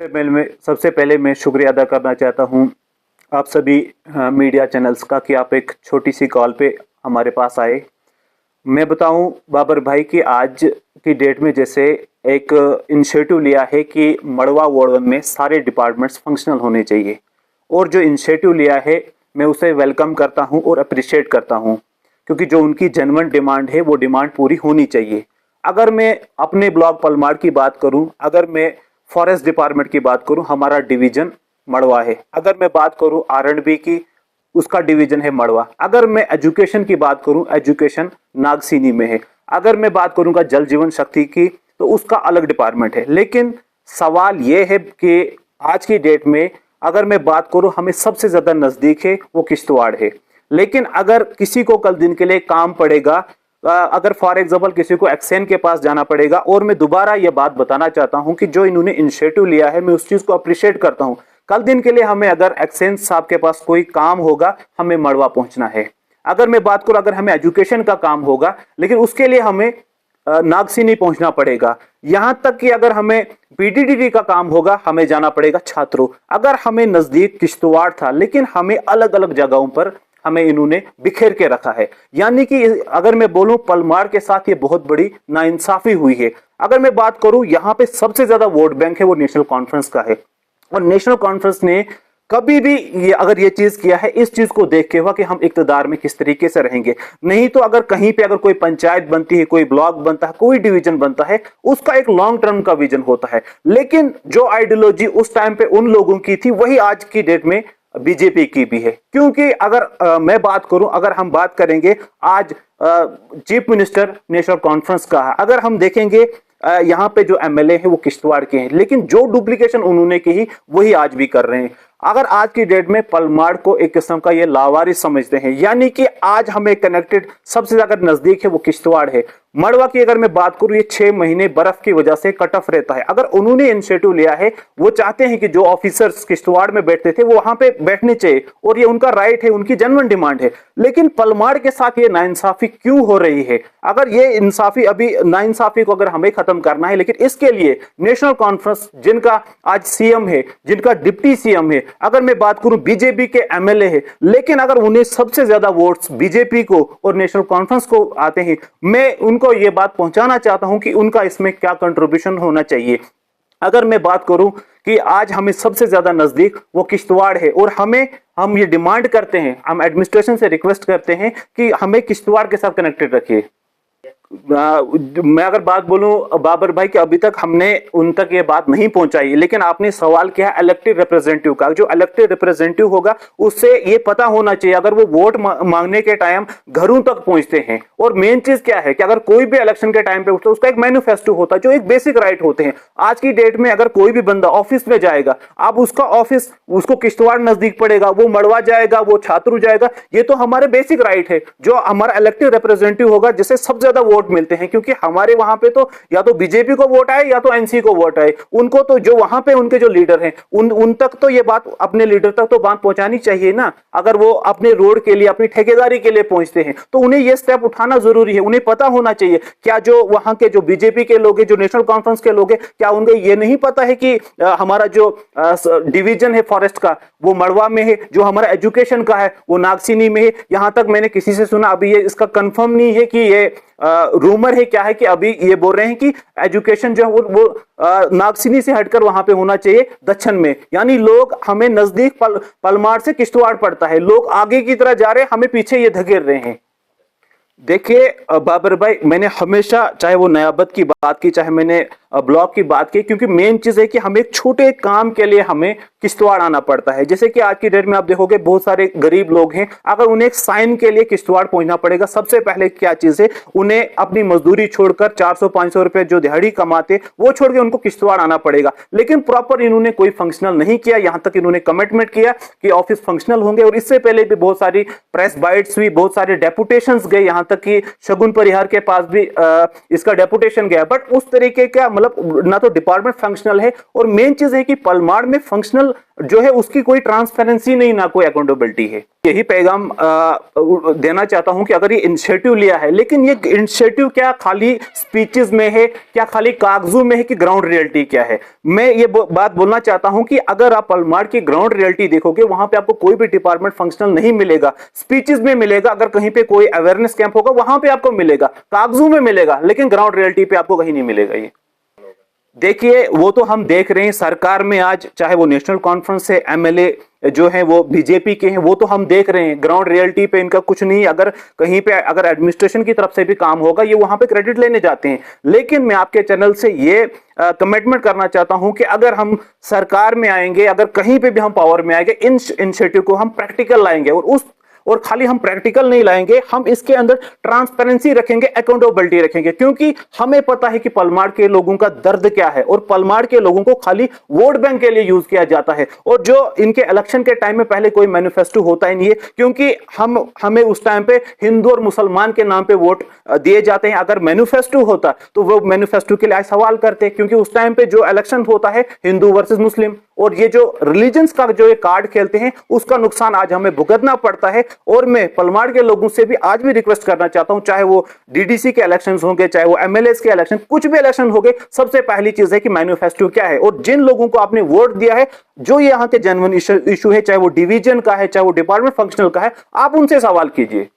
सबसे पहले मैं शुक्रिया अदा करना चाहता हूँ आप सभी मीडिया चैनल्स का कि आप एक छोटी सी कॉल पे हमारे पास आए। मैं बताऊं बाबर भाई कि आज की डेट में जैसे एक इनिशिएटिव लिया है कि मड़वा वार्ड 1 में सारे डिपार्टमेंट्स फंक्शनल होने चाहिए, और जो इनिशिएटिव लिया है मैं उसे वेलकम करता हूं और अप्रिशिएट करता हूं, क्योंकि जो उनकी जेन्युइन डिमांड है वो डिमांड पूरी होनी चाहिए। अगर मैं अपने ब्लॉक पलमाड़ की बात करूं, अगर मैं फॉरेस्ट डिपार्टमेंट की बात करूं, हमारा डिवीजन मड़वा है। अगर मैं बात करूं R&B की, उसका डिवीजन है मड़वा। अगर मैं एजुकेशन की बात करूं, एजुकेशन नागसीनी में है। अगर मैं बात करूंगा जल जीवन शक्ति की, तो उसका अलग डिपार्टमेंट है। लेकिन सवाल यह है कि आज की डेट में अगर मैं बात करूं, हमें सबसे ज्यादा नजदीक है वो किश्तवाड़ है। लेकिन अगर किसी को कल दिन के लिए काम पड़ेगा, अगर फॉर एग्जाम्पल किसी को एक्सेन के पास जाना पड़ेगा, और मैं दोबारा यह बात बताना चाहता हूं कि जो इन्होंने इनिशिएटिव लिया है मैं उस चीज को अप्रिशिएट करता हूं। कल दिन के लिए हमें अगर एक्सेन साहब के पास कोई काम होगा, हमें मड़वा पहुंचना है। अगर मैं बात करूं, अगर हमें एजुकेशन का काम होगा, लेकिन उसके लिए हमें नागसीनी पहुंचना पड़ेगा। यहां तक कि अगर हमें PTDD का काम होगा, हमें जाना पड़ेगा छात्रों। अगर हमें नजदीक किश्तवाड़ था, लेकिन हमें अलग अलग जगहों पर हमें इन्होंने बिखेर के रखा है। यानी कि अगर मैं बोलूं, पलमाड़ के साथ ये बहुत बड़ी नाइंसाफी हुई है। अगर मैं बात करूं, यहां पे सबसे ज्यादा वोट बैंक है वो नेशनल कॉन्फ्रेंस का है, और नेशनल कॉन्फ्रेंस ने कभी भी अगर ये चीज किया है, इस चीज को देख के हुआ कि हम इक्तदार में किस तरीके से रहेंगे। नहीं तो अगर कहीं पे अगर कोई पंचायत बनती है, कोई ब्लॉक बनता है, कोई डिवीजन बनता है, उसका एक लॉन्ग टर्म का विजन होता है। लेकिन जो आइडियोलॉजी उस टाइम पे उन लोगों की थी, वही आज की डेट में बीजेपी की भी है। क्योंकि अगर मैं बात करूं, अगर हम बात करेंगे आज चीफ मिनिस्टर नेशनल कॉन्फ्रेंस का है, अगर हम देखेंगे यहाँ पे जो MLA है वो किश्तवाड़ के हैं, लेकिन जो डुप्लीकेशन उन्होंने की ही वही आज भी कर रहे हैं। अगर आज की डेट में पलमाड़ को एक किस्म का ये लावारिस समझते हैं, यानी कि आज हमें कनेक्टेड सबसे ज्यादा नजदीक है वो किश्तवाड़ है। मड़वा की अगर मैं बात करूं, ये 6 महीने बर्फ की वजह से कट ऑफ रहता है। अगर उन्होंने इनिशिएटिव लिया है, वो चाहते हैं कि जो ऑफिसर्स किश्तवाड़ में बैठते थे वो वहां पे बैठने चाहिए, और ये उनका राइट है, उनकी जेन्युइन डिमांड है। लेकिन पलमाड़ के साथ ये नाइंसाफी क्यों हो रही है? अगर ये इंसाफी, अभी नाइंसाफी को अगर हमें खत्म करना है, लेकिन इसके लिए नेशनल कॉन्फ्रेंस, जिनका आज CM है, जिनका डिप्टी CM है, अगर मैं बात करूं बीजेपी के MLA है, लेकिन अगर उन्हें सबसे ज्यादा वोट्स बीजेपी को और नेशनल कॉन्फ्रेंस को आते हैं, मैं उनको यह बात पहुंचाना चाहता हूं कि उनका इसमें क्या कंट्रीब्यूशन होना चाहिए। अगर मैं बात करूं कि आज हमें सबसे ज्यादा नजदीक वो किश्तवाड़ है, और हम ये डिमांड करते हैं, हम एडमिनिस्ट्रेशन से रिक्वेस्ट करते हैं कि हमें किश्तवाड़ के साथ कनेक्टेड रखिए। मैं अगर बात बोलूं बाबर भाई कि अभी तक हमने उन तक ये बात नहीं पहुंचाई, लेकिन आपने सवाल किया इलेक्टेड रिप्रेजेंटेटिव का। जो इलेक्टेड रिप्रेजेंटेटिव होगा उससे ये पता होना चाहिए, अगर वो वोट मांगने के टाइम घरों तक पहुंचते हैं। और मेन चीज क्या है कि अगर कोई भी इलेक्शन के टाइम पे उठता है, उसका एक मैनिफेस्टो होता है, जो एक बेसिक राइट होते हैं। आज की डेट में अगर कोई भी बंदा ऑफिस में जाएगा, अब उसका ऑफिस उसको किश्तवाड़ नजदीक पड़ेगा, वो मड़वा जाएगा, वो छात्र जाएगा, ये तो हमारे बेसिक राइट है। जो हमारा इलेक्टेड रिप्रेजेंटेटिव होगा, जिससे सबसे ज्यादा वोट मिलते हैं, क्योंकि हमारे वहां पे तो या तो बीजेपी को वोट आए या तो NC को वोट आए, उनको तो जो वहां पे उनके जो लीडर हैं उन तक तो ये बात, अपने लीडर तक तो बात पहुंचानी चाहिए ना। अगर वो अपने रोड के लिए, अपनी ठेकेदारी के लिए पहुंचते हैं, तो उन्हें ये स्टेप उठाना जरूरी है। उन्हें पता होना चाहिए, क्या जो वहां के जो बीजेपी के लोग हैं, जो नेशनल कॉन्फ्रेंस के लोग हैं, क्या उनको ये नहीं पता है कि हमारा जो डिवीजन है फॉरेस्ट का वो मड़वा में है, जो हमारा एजुकेशन का है वो नागसीनी में है। यहां तक मैंने किसी से सुना, अभी ये इसका कंफर्म नहीं है कि ये रूमर है क्या है, कि अभी ये बोल रहे हैं कि एजुकेशन जो है वो नागसीनी से हटकर वहां पे होना चाहिए दक्षिण में। यानी लोग, हमें नजदीक पलमाड़ से किश्तवाड़ पड़ता है, लोग आगे की तरह जा रहे हैं, हमें पीछे ये धकेल रहे हैं। देखिए बाबर भाई, मैंने हमेशा, चाहे वो नयाबत की बात की, चाहे मैंने ब्लॉक की बात की, क्योंकि मेन चीज है कि हमें एक छोटे काम के लिए हमें किश्तवाड़ आना पड़ता है। जैसे कि आज की डेट में आप देखोगे बहुत सारे गरीब लोग हैं, अगर उन्हें एक साइन के लिए किश्तवाड़ पहुंचना पड़ेगा, सबसे पहले क्या चीज है, उन्हें अपनी मजदूरी छोड़कर 400-500 रुपए जो दिहाड़ी कमाते वो छोड़ के उनको किश्तवाड़ आना पड़ेगा। लेकिन प्रॉपर इन्होंने कोई फंक्शनल नहीं किया। यहां तक इन्होंने कमिटमेंट किया कि ऑफिस फंक्शनल होंगे, और इससे पहले भी बहुत सारी प्रेस बाइट्स हुई, बहुत सारे डेपुटेशंस गए, यहां तक कि शगुन परिहार के पास भी इसका डेपुटेशन गया। बट उस तरीके का मतलब ना तो डिपार्टमेंट फंक्शनल है, और मेन चीज है कि पलमाड़ में फंक्शनल जो है उसकी कोई ट्रांसपेरेंसी नहीं, ना कोई अकाउंटेबिलिटी है। यही पैगाम देना चाहता हूं कि अगर ये इनिशिएटिव लिया है, लेकिन ये इनिशिएटिव क्या खाली स्पीचेस में है, क्या खाली कागजों में है, कि ग्राउंड रियलिटी क्या है। मैं ये बात बोलना चाहता हूं कि अगर आप पलमाड़ की ग्राउंड रियलिटी देखोगे, वहां पे आपको कोई भी डिपार्टमेंट फंक्शनल नहीं मिलेगा। स्पीचेस में मिलेगा, अगर कहीं पे कोई अवेयरनेस कैंप होगा वहां पे आपको मिलेगा, कागजों में मिलेगा, लेकिन ग्राउंड रियलिटी पे आपको कहीं नहीं मिलेगा। ये देखिए, वो तो हम देख रहे हैं सरकार में आज, चाहे वो नेशनल कॉन्फ्रेंस है, एमएलए जो हैं वो बीजेपी के हैं, वो तो हम देख रहे हैं ग्राउंड रियलिटी पे इनका कुछ नहीं। अगर कहीं पे अगर एडमिनिस्ट्रेशन की तरफ से भी काम होगा, ये वहां पे क्रेडिट लेने जाते हैं। लेकिन मैं आपके चैनल से ये कमिटमेंट करना चाहता हूं कि अगर हम सरकार में आएंगे, अगर कहीं पे भी हम पावर में आएंगे, इन इनिशिएटिव को हम प्रैक्टिकल लाएंगे, और खाली हम प्रैक्टिकल नहीं लाएंगे, हम इसके अंदर ट्रांसपेरेंसी रखेंगे, अकाउंटेबिलिटी रखेंगे, क्योंकि हमें पता है कि पलमाड़ के लोगों का दर्द क्या है, और पलमाड़ के लोगों को खाली वोट बैंक के लिए यूज किया जाता है। और जो इनके इलेक्शन के टाइम में पहले कोई मैनिफेस्टो होता ही नहीं है, क्योंकि हमें उस टाइम पे हिंदू और मुसलमान के नाम पे वोट दिए जाते हैं। अगर मैनिफेस्टो होता तो वो मैनिफेस्टो के लिए सवाल करते, क्योंकि उस टाइम पे जो इलेक्शन होता है हिंदू वर्सेस मुस्लिम, और ये जो रिलीजन्स का जो ये कार्ड खेलते हैं, उसका नुकसान आज हमें भुगतना पड़ता है। और मैं पलमाड़ के लोगों से भी आज भी रिक्वेस्ट करना चाहता हूं, चाहे वो डीडीसी के इलेक्शंस होंगे, चाहे वो एमएलएस के इलेक्शन, कुछ भी इलेक्शन होंगे, सबसे पहली चीज है कि मैनिफेस्टो क्या है, और जिन लोगों को आपने वोट दिया है, जो यहाँ के जेन्युइन इशू है, चाहे वो डिवीजन का है, चाहे वो डिपार्टमेंट फंक्शनल का है, आप उनसे सवाल कीजिए।